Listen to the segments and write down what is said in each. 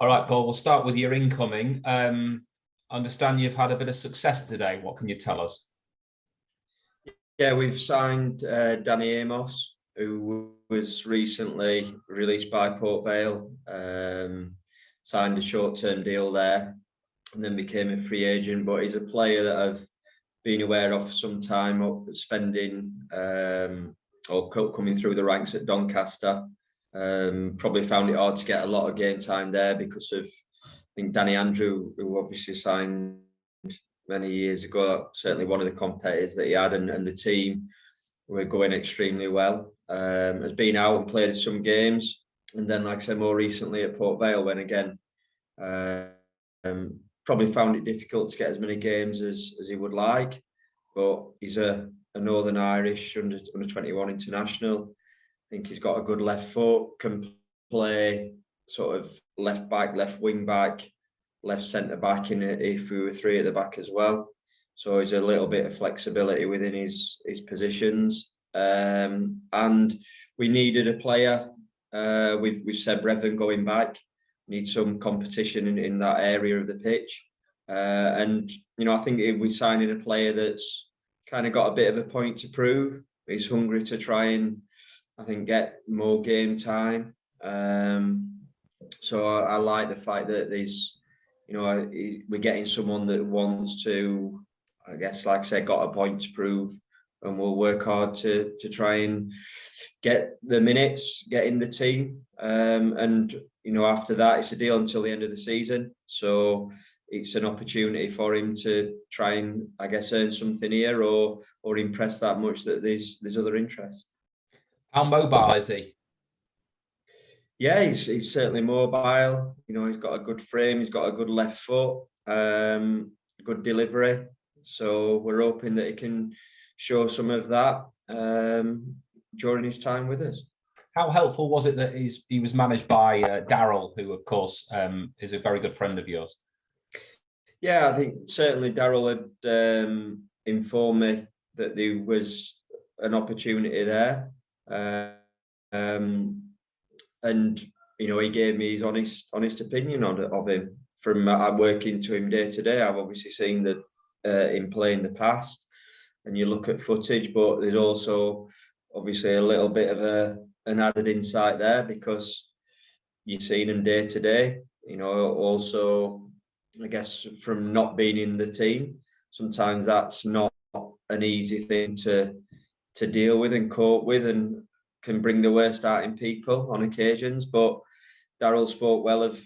All right, Paul, we'll start with your incoming. I understand you've had a bit of success today. What can you tell us? Yeah, we've signed Danny Amos, who was recently released by Port Vale, signed a short-term deal there, and then became a free agent. But he's a player that I've been aware of for some time, spending or coming through the ranks at Doncaster. Probably found it hard to get a lot of game time there because of, I think, Danny Andrew, who obviously signed many years ago, certainly one of the competitors that he had, and the team were going extremely well. Has been out and played some games, and then, like I said, more recently at Port Vale, when again probably found it difficult to get as many games as he would like. But he's a Northern Irish under 21 international. I think he's got a good left foot, can play sort of left back, left wing back, left centre back, in if we were three at the back as well. So he's a little bit of flexibility within his positions. And we needed a player. We've said rather than going back, need some competition in that area of the pitch. And I think if we're signing a player that's kind of got a bit of a point to prove, he's hungry to try and, I think, get more game time. So I like the fact that there's, we're getting someone that wants to, I guess, like I said, got a point to prove, and will work hard to try and get the minutes, get in the team. And after that, it's a deal until the end of the season. So it's an opportunity for him to try and, I guess, earn something here, or impress that much that there's other interest. How mobile is he? Yeah, he's certainly mobile. He's got a good frame. He's got a good left foot, good delivery. So we're hoping that he can show some of that during his time with us. How helpful was it that he was managed by Daryl, who, of course, is a very good friend of yours? Yeah, I think certainly Daryl had informed me that there was an opportunity there. And he gave me his honest opinion of him. From working to him day to day, I've obviously seen him play in the past, and you look at footage, but there's also obviously a little bit of an added insight there because you've seen him day to day. Also, I guess, from not being in the team, sometimes that's not an easy thing to deal with and cope with, and can bring the worst out in people on occasions. But Daryl spoke well of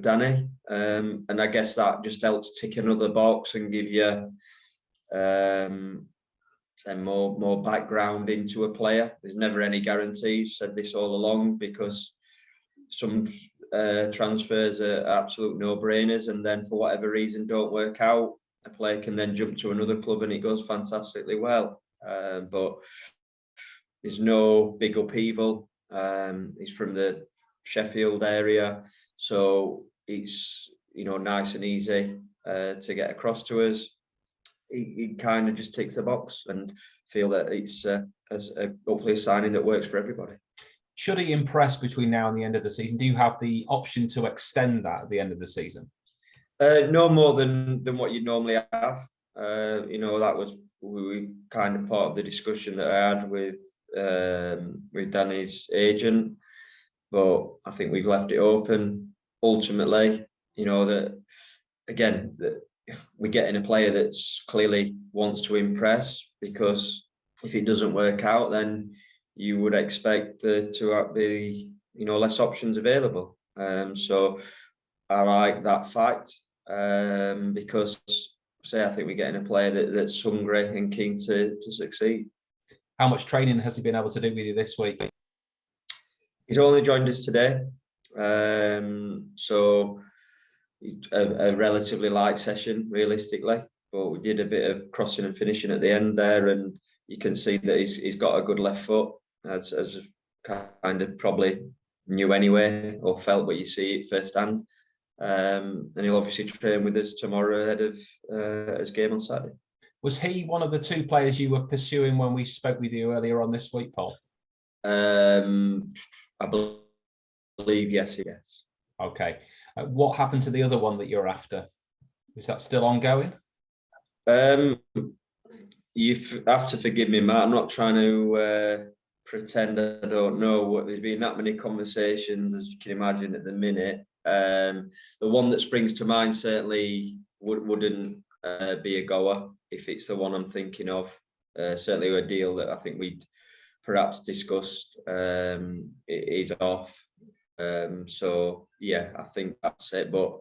Danny, and I guess that just helps tick another box and give you more background into a player. There's never any guarantees. Said this all along, because some transfers are absolute no-brainers, and then for whatever reason don't work out. A player can then jump to another club and it goes fantastically well. But there's no big upheaval. He's from the Sheffield area, so it's nice and easy to get across to us. He kind of just ticks the box, and feel that it's hopefully a signing that works for everybody. Should he impress between now and the end of the season? Do you have the option to extend that at the end of the season? No more than what you normally have. That was kind of part of the discussion that I had with Danny's agent, but I think we've left it open. Ultimately, that again, that we're getting a player that's clearly wants to impress, because if it doesn't work out, then you would expect to be less options available. So I like that fact, because I think we're getting a player that's hungry and keen to succeed. How much training has he been able to do with you this week? He's only joined us today, so a relatively light session, realistically. But we did a bit of crossing and finishing at the end there, and you can see that he's got a good left foot, as kind of probably knew anyway, or felt, but you see it firsthand. And he'll obviously train with us tomorrow ahead of his game on Saturday. Was he one of the two players you were pursuing when we spoke with you earlier on this week, Paul? I believe yes. Okay. What happened to the other one that you're after? Is that still ongoing? You have to forgive me, Matt. I'm not trying to pretend I don't know. There's been that many conversations, as you can imagine, at the minute. The one that springs to mind certainly wouldn't be a goer if it's the one I'm thinking of. Certainly a deal that I think we'd perhaps discussed is off. So yeah, I think that's it. But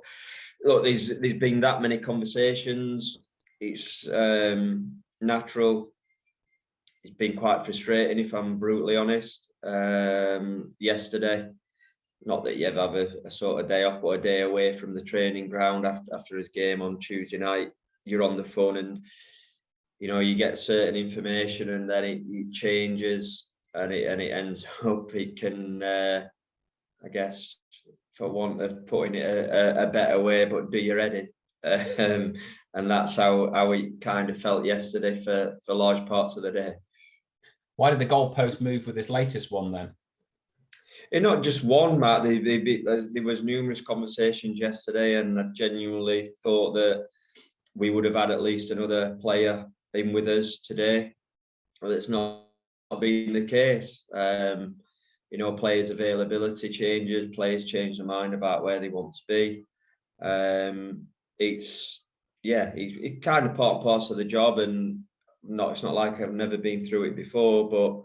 look, there's been that many conversations. It's natural. It's been quite frustrating, if I'm brutally honest. Yesterday, not that you ever have a sort of day off, but a day away from the training ground after his game on Tuesday night, you're on the phone and you get certain information and then it changes and it ends up it can I guess, for want of putting it a better way, but do your head in. And that's how it kind of felt yesterday for large parts of the day. Why did the goalpost move with this latest one then? Not just one, Matt. There was numerous conversations yesterday, and I genuinely thought that we would have had at least another player in with us today. Well, it's not been the case. Players' availability changes, players change their mind about where they want to be. It's kind of part and parcel of the job, and it's not like I've never been through it before, but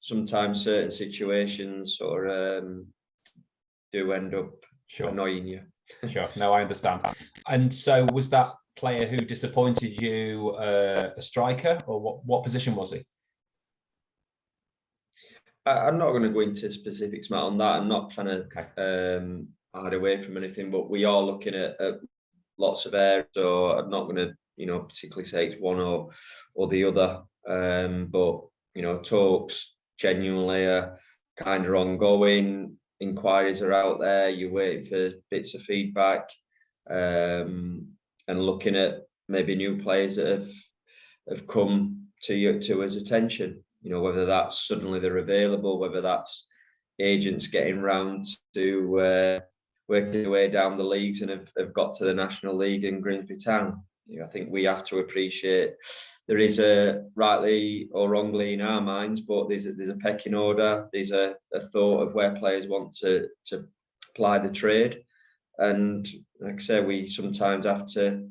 sometimes certain situations sort of do end up annoying you. Sure, no, I understand. And so was that player who disappointed you a striker, or what position was he? I'm not going to go into specifics, Matt, on that. I'm not trying to hide away from anything, but we are looking at lots of areas, so I'm not going to, particularly say it's one or the other. But, talks genuinely are kind of ongoing. Inquiries are out there. You're waiting for bits of feedback and looking at maybe new players that have come to his attention. Whether that's suddenly they're available, whether that's agents getting round to working their way down the leagues and have got to the National League in Grimsby Town. I think we have to appreciate there is rightly or wrongly in our minds, but there's a pecking order. There's a thought of where players want to apply the trade. And like I say, we sometimes have to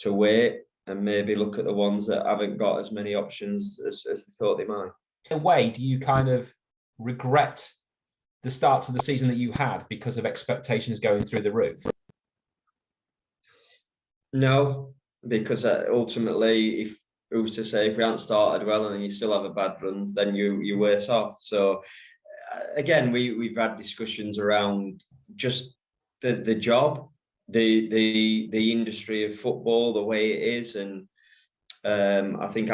wait and maybe look at the ones that haven't got as many options as they thought they might. In a way, do you kind of regret the start to the season that you had because of expectations going through the roof? No, because ultimately, if who's to say if we hadn't started well and you still have a bad run, then you're worse off. So again, we've had discussions around just the job, the industry of football, the way it is, and I think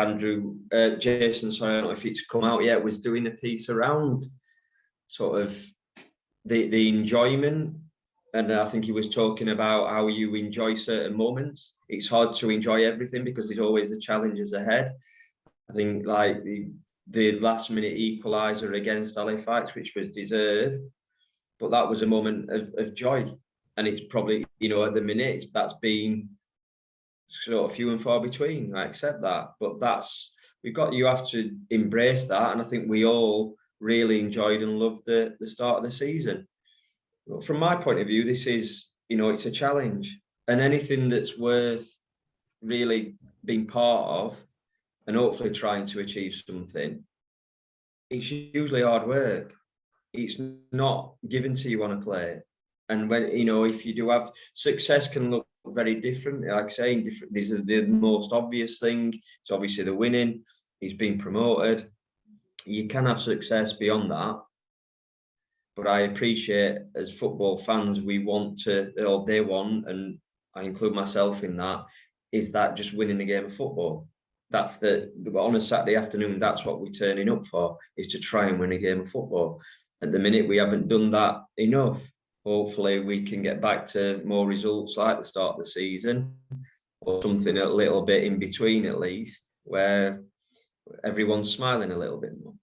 Jason, sorry, I don't know if it's come out yet, was doing a piece around sort of the enjoyment. And I think he was talking about how you enjoy certain moments. It's hard to enjoy everything because there's always the challenges ahead. I think like the last minute equaliser against Halifax, which was deserved, but that was a moment of joy. And it's probably, at the minute, that's been sort of few and far between. I accept that, but you have to embrace that. And I think we all really enjoyed and loved the start of the season. From my point of view, this is, it's a challenge, and anything that's worth really being part of and hopefully trying to achieve something, it's usually hard work. It's not given to you on a plate. And when, if you do have success can look very different. Like I say, these are the most obvious thing. It's obviously the winning. He's been promoted. You can have success beyond that. But I appreciate as football fans, they want, and I include myself in that, is that just winning a game of football. That's on a Saturday afternoon, that's what we're turning up for, is to try and win a game of football. At the minute, we haven't done that enough. Hopefully we can get back to more results like the start of the season, or something a little bit in between at least, where everyone's smiling a little bit more.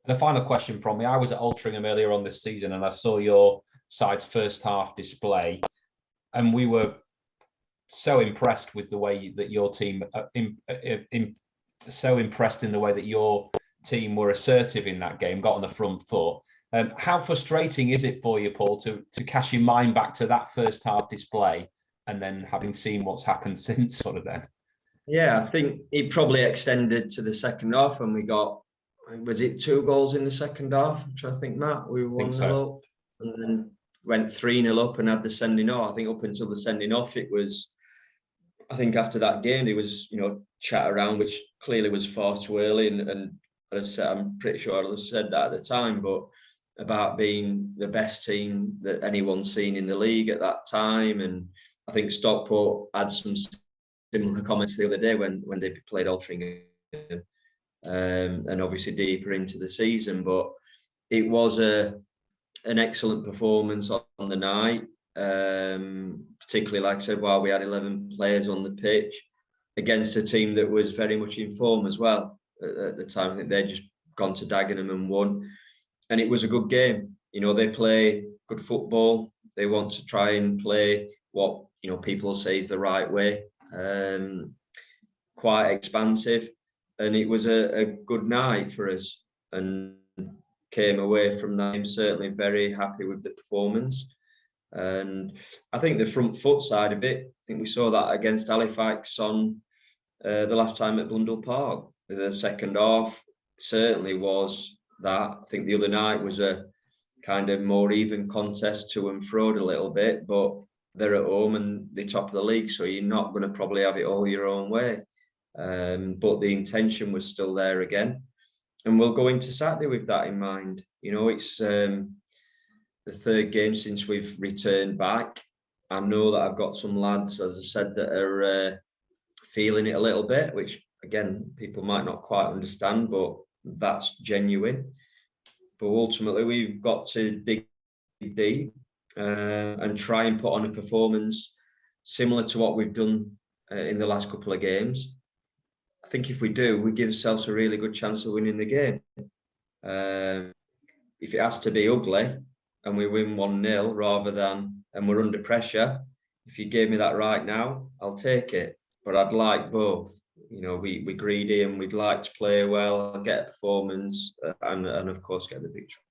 And a final question from me. I was at Altrincham earlier on this season and I saw your side's first half display, and we were so impressed with the way that your team, so impressed in the way that your team were assertive in that game, got on the front foot. How frustrating is it for you, Paul, to cast your mind back to that first half display and then having seen what's happened since sort of then? Yeah, I think it probably extended to the second half, and we got, was it 2 goals in the second half? I'm trying to think, Matt. We were 1-0 up and then went 3-0 up and had the sending off. I think up until the sending off, it was, I think after that game, there was, chat around, which clearly was far too early. And as I said, I'm pretty sure I said that at the time, but about being the best team that anyone's seen in the league at that time. And I think Stockport had some similar comments the other day when they played Altrincham, and obviously deeper into the season. But it was an excellent performance on the night, particularly, like I said, while we had 11 players on the pitch against a team that was very much in form as well at the time. I think they'd just gone to Dagenham and won, and it was a good game. They play good football. They want to try and play what people say is the right way. Quite expansive, and it was a good night for us, and came away from that game certainly very happy with the performance. And I think the front foot side of it, I think we saw that against Halifax on the last time at Blundell Park. The second half certainly was that. I think the other night was a kind of more even contest to and fro a little bit, but they're at home and they're top of the league, so you're not going to probably have it all your own way. But the intention was still there again. And we'll go into Saturday with that in mind. It's the third game since we've returned back. I know that I've got some lads, as I said, that are feeling it a little bit, which, again, people might not quite understand, but that's genuine. But ultimately, we've got to dig deep and try and put on a performance similar to what we've done in the last couple of games. I think if we do, we give ourselves a really good chance of winning the game. If it has to be ugly and we win 1-0 rather than, and we're under pressure, if you gave me that right now, I'll take it. But I'd like both. We're greedy and we'd like to play well, get a performance, and of course get the victory.